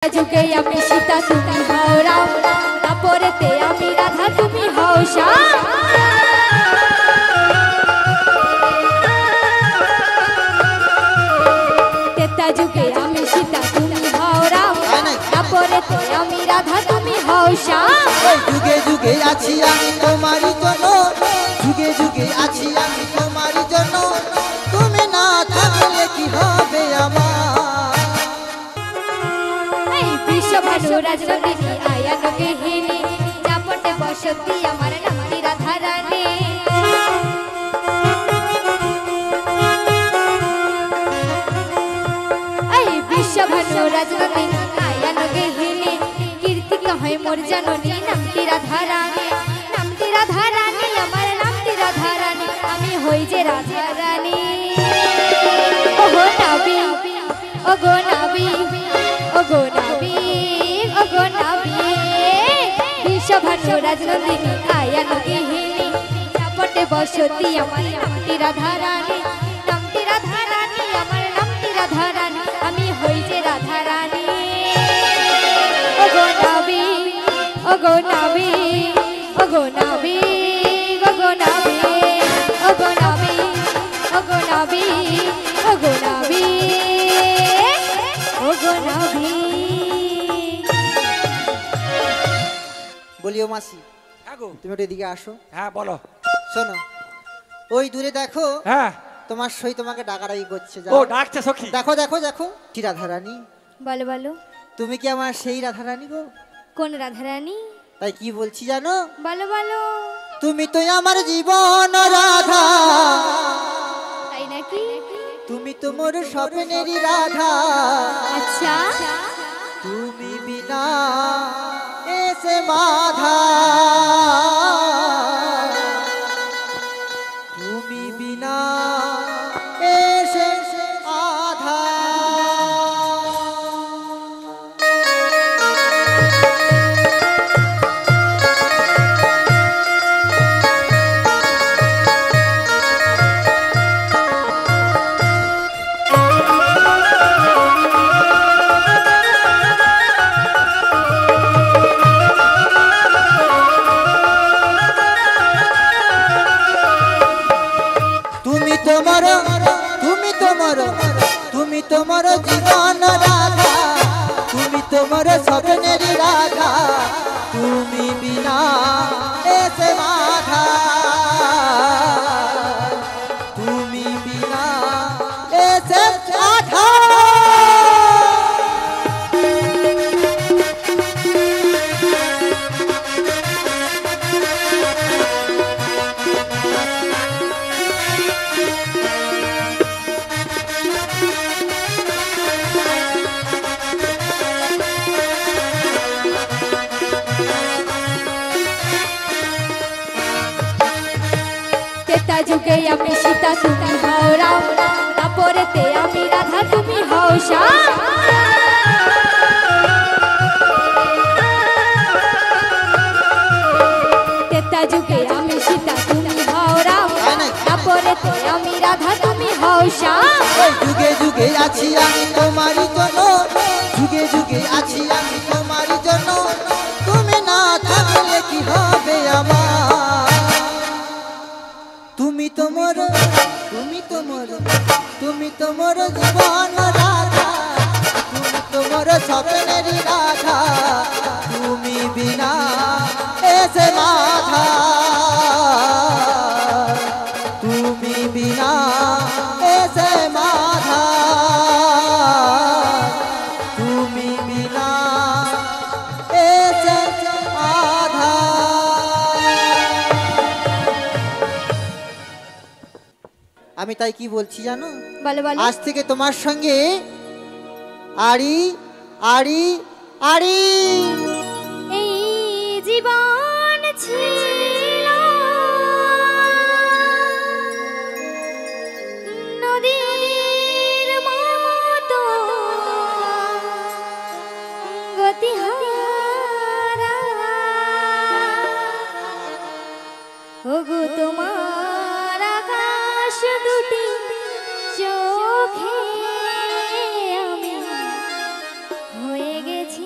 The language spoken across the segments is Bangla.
যুগে আমি সীতা তুমি হও রাম, তারপরেতে আমি রাধা তুমি হও শ্যাম। তেতা যুগে আমি সীতা তুমি হও রাম, তারপরেতে আমি রাধা তুমি হও শ্যাম। যুগে যুগে আছি আমি তোমারই জন্য, যুগে যুগে আছি আমি তোমারই জন্য, তুমি না থাকলে কি হবে আমার। বিশ্বভানু রাজনন্দিনী আয়ান গৃহিণী, চাপটে বসতি আমার নাম রাধা রানী। বিশ্বভানু রাজনন্দিনী আয়ান গৃহিণী, কীর্তি কহে মোর জননী নামটি রাধা রানী। নামটি রাধা রানী আমার নামটি রাধা রানী, আমি হই যে রাধা রানী। ওগো নাবি ওগো নাবি ওগো নাবি ওগো নাবি, বিশ্বভানু রাজনন্দিনী আয়ান গৃহিণী, চাপটে বসতি আমার নামটি রাধা রানী। নামটি রাধা রানী আমার নামটি রাধা রানী, আমি হই যে রাধা রানী। ওগো নাবি ওগো নাবি ওগো নাবি ওগো নাবি ওগো নাবি ওগো নাবি ওগো নাবি ওগো নাবি। বলিও মাসি, তুমি ওটা এদিকে আসো। হ্যাঁ বলো। শোনো, ওই দূরে দেখো, হ্যাঁ তোমার সই তোমাকে ডাকাডাকি করছে। ও ডাকছে সখী, দেখো দেখো দেখো, কি রাধা রানী? বলো বলো, তুমি কি আমার সেই রাধা রানী গো? কোন রাধা রানী? তাই কি বলছি জানো? বলো বলো। তুমি তো আমার জীবন রাধা, তাই নাকি? তুমি তো মোর স্বপ্নেরই রাধা। আচ্ছা, তুমি বিনা এসে বাধা, তুমি বিনা এসে আধা। তুমি তোমার জীবন রাধা, তুমি তোমার স্বপ্নেরই রাধা, তুমি বিনা এসে বাধা, তুমি বিনা এসে আধা। তেতা যুগে আমি সীতা তুমি হও রাম, তারপরেতে আমি রাধা তুমি হও শ্যাম। তেতা যুগে আমি সীতা তুমি হও রাম, তারপরেতে আমি রাধা তুমি হও শ্যাম। যুগে যুগে আছি আমি তোমারই জন্য, যুগে যুগে আছি আমি তোমারই জন্য, তুমি না থাকলে কি হবে আমার। তুমি তোমার তুমি তোমার তুমি তোমার জীবন রাধা, তুমি তোমার স্বপ্নেরই রাধা, তুমি বিনা এসে বাধা, তুমি বিনা এসে বাধা, তুমি বিনা এসে আধা। আমি তাই কি বলছি জানো? বলো বলো। আজ থেকে তোমার সঙ্গে আড়ি আড়ি আড়ি। এই জীবন ছিল নদীর মতো গতিহারা, ওগো তোমার আকাশ দুটি চোখে আমি হয়ে গেছি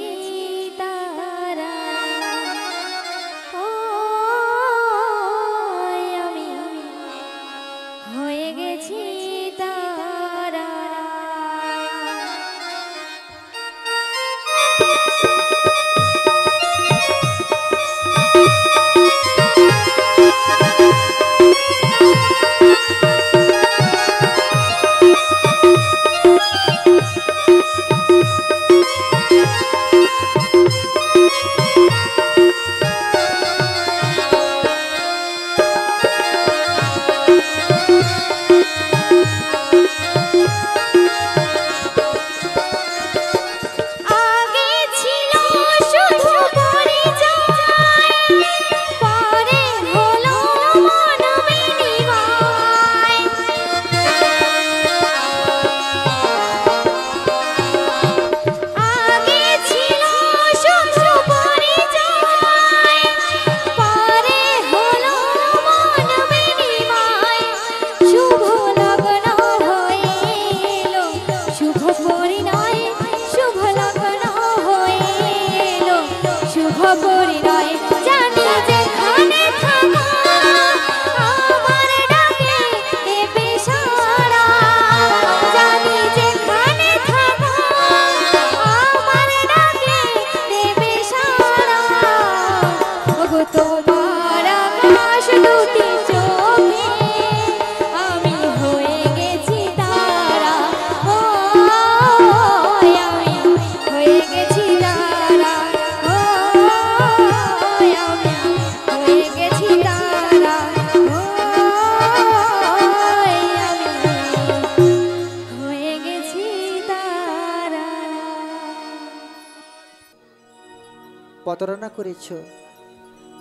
প্রতারণা করেছো,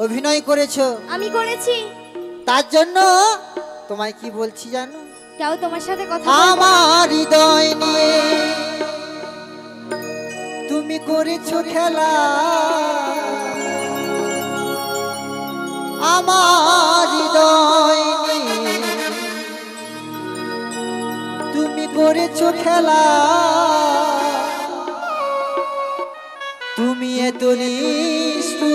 অভিনয় করেছো, আমি করেছি। তার জন্য তোমায় কি বলছি জানো? যাও তোমার সাথে কথা আমার হৃদয় নিয়ে তুমি করেছো খেলা, আমার হৃদয় নিয়ে তুমি করেছো খেলা, তুমি এত নিষ্ঠুর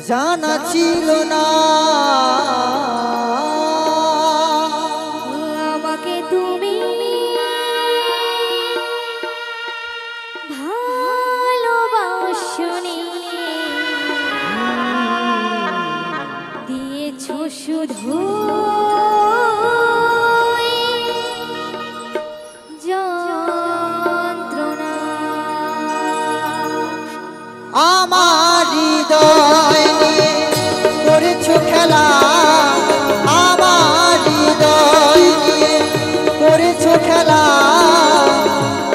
জানা ছিল না, আমাকে তুমি ভালোবাসনি, দিয়েছো শুধু যন্ত্রণা। আমার হৃদয় নিয়ে করেছো খেলা, আমার হৃদয় নিয়ে করেছো খেলা,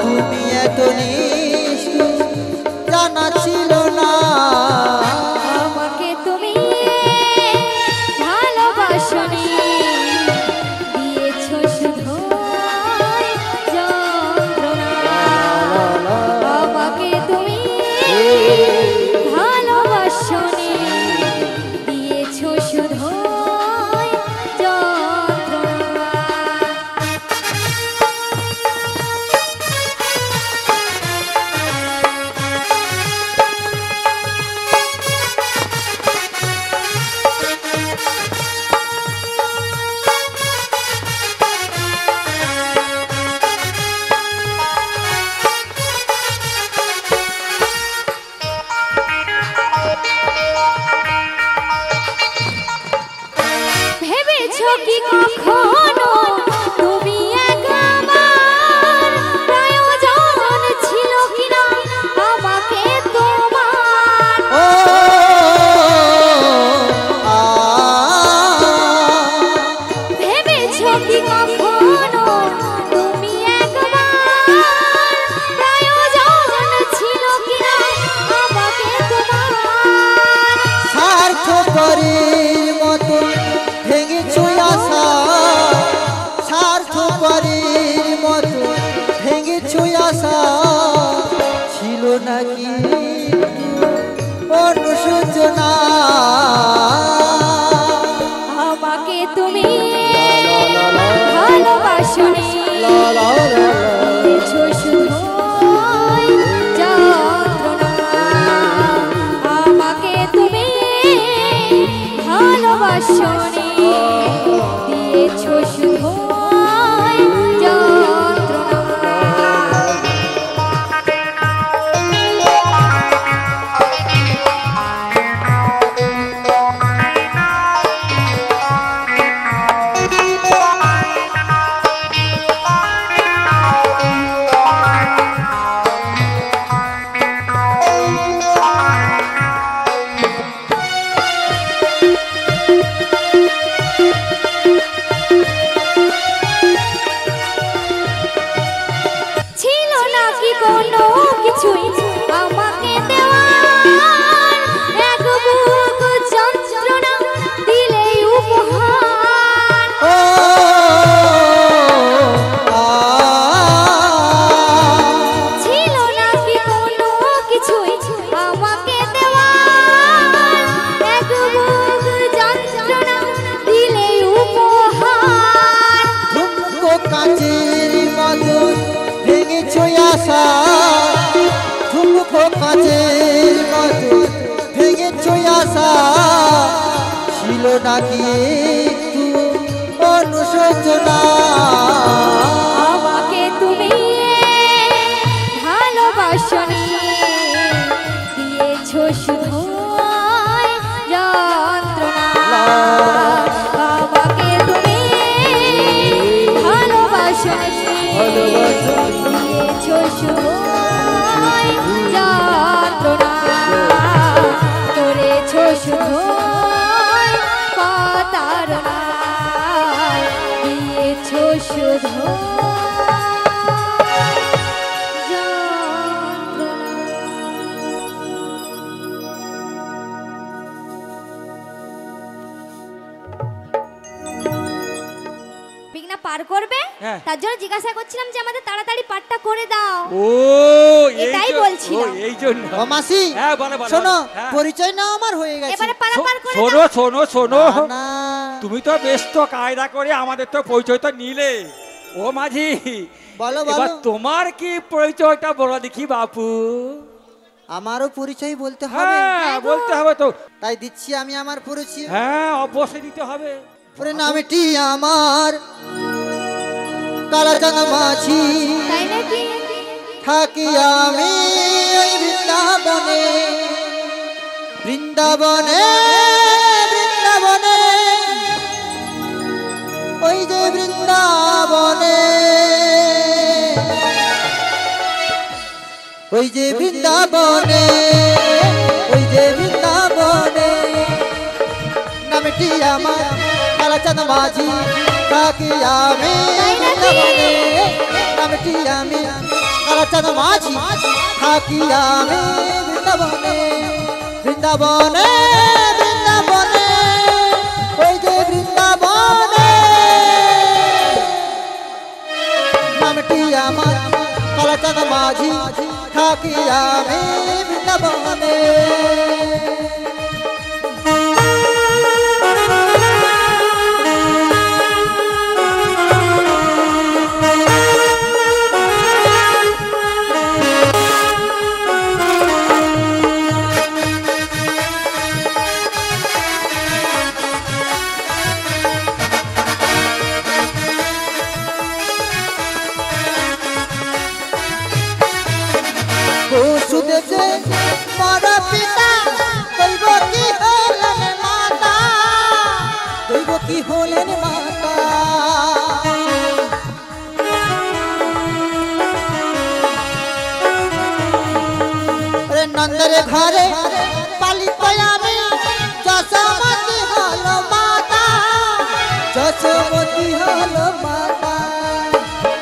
তুমি এত নিষ্ঠুর জানা ছিল না, আমাকে তুমি ভালোবাসনি, দিয়েছো শুধু যন্ত্রণা। আমাকে তুমি ভালোবাসনি, দিয়েছো শুধু যন্ত্রণা। ভেবেছো কি কখনো তুমি একবার প্রয়োজন ছিল কিনা আমাকে তোমার? ও ভেবেছো কি কখনো তুমি একবার প্রয়োজন ছিল কিনা আমাকে তোমার? স্বার্থপরের মতো ভেঙেছো আশা, স্বার্থপরের মতো ভেঙেছো আশা, ছিল নাকি অনুশোচনা, আমাকে তুমি ভালোবাসনি, দিয়েছো শুধু যন্ত্রণা। আমাকে তুমি ভালোবাসনি, দিয়েছো শুধু যন্ত্রণা। নাকি কোনো কিছুই আমাকে দেওয়ার এক বুক যন্ত্রণা দিলে উপহার ও ছিল নাকি কোনো কিছুই আমাকে দেওয়ার এক বুক যন্ত্রণা দিলে উপহার ঝুমকো কাচের মতো ভেঙেছো আশা ঝুমকো কাচের মতো ভেঙেছো আশা ছিল নাকি একটু অনুশোচনা আমাকে তুমি ভালোবাসনি দিয়েছো শুধু যন্ত্রণা আমাকে তুমি ভালোবাসনি দিয়েছো শুধু যন্ত্রণা করেছো শুধু প্রতারণা দিয়েছো শুধু বিঘ্না পার করবে হ্যাঁ। তার জন্য জিজ্ঞাসা করছিলাম যে আমাদের তাড়াতাড়ি পাঠটা করে দাও ও এটাই বলছিলাম। এই জন্য ও মাসি হ্যাঁ বলো বলো শোনো হ্যাঁ। পরিচয় না আমার হয়ে গেছে এবারে পারা পার করে শোনো দাও শোনো শোনো না তুমি তো বেশ তো কায়দা করে আমাদের তো পরিচয় তো নিলে ও মাঝি বলো এবার বলো তোমার কি পরিচয়টা বলো দেখি বাপু আমারও পরিচয় বলতে হবে হ্যাঁ বলতে হবে তো তাই দিচ্ছি আমি আমার পরিচয় হ্যাঁ অবশ্যই দিতে হবে পুরো নামটি আমার কালাচাঁদ মাঝি তাই নাকি থাকি আমি ওই বৃন্দাবনে বৃন্দাবনে বৃন্দাবনে ওই যে বৃন্দাবনে ওই যে বৃন্দাবনে ওই যে বৃন্দাবনে নামটি আমার কালাচাঁদ মাঝি থাকি আমি বৃন্দাবনে নামটি আমি কালাচাঁদ মাঝি থাকি আমি বৃন্দাবনে বৃন্দাবনে বৃন্দাবনে ওই যে বৃন্দাবনে নামটি আমার কালাচাঁদ মাঝি থাকি আমি বৃন্দাবনে বসুদেবে মর পিতা দৈব কি হলেন মাতা দৈব কি হলেন মাতা রে নন্দরে ঘরে পালিত আমি যশোমতি হল মাতা যশোমতি হল মাতা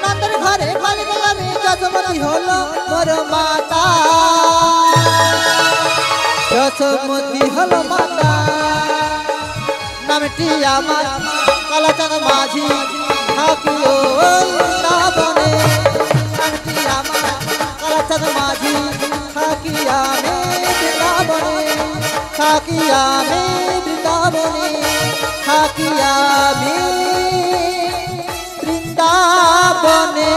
নন্দর ঘরে পালিত আমি যশোমতি হল মোর মাতা যশোমতি হল মাতা নামটি আমার কালাচাঁদ মাঝি থাকি ওই বৃন্দাবনে নামটি আমার কালাচাঁদ মাঝি থাকি আমি বৃন্দাবনে থাকি আমি বৃন্দাবনে থাকি আমি বৃন্দাবনে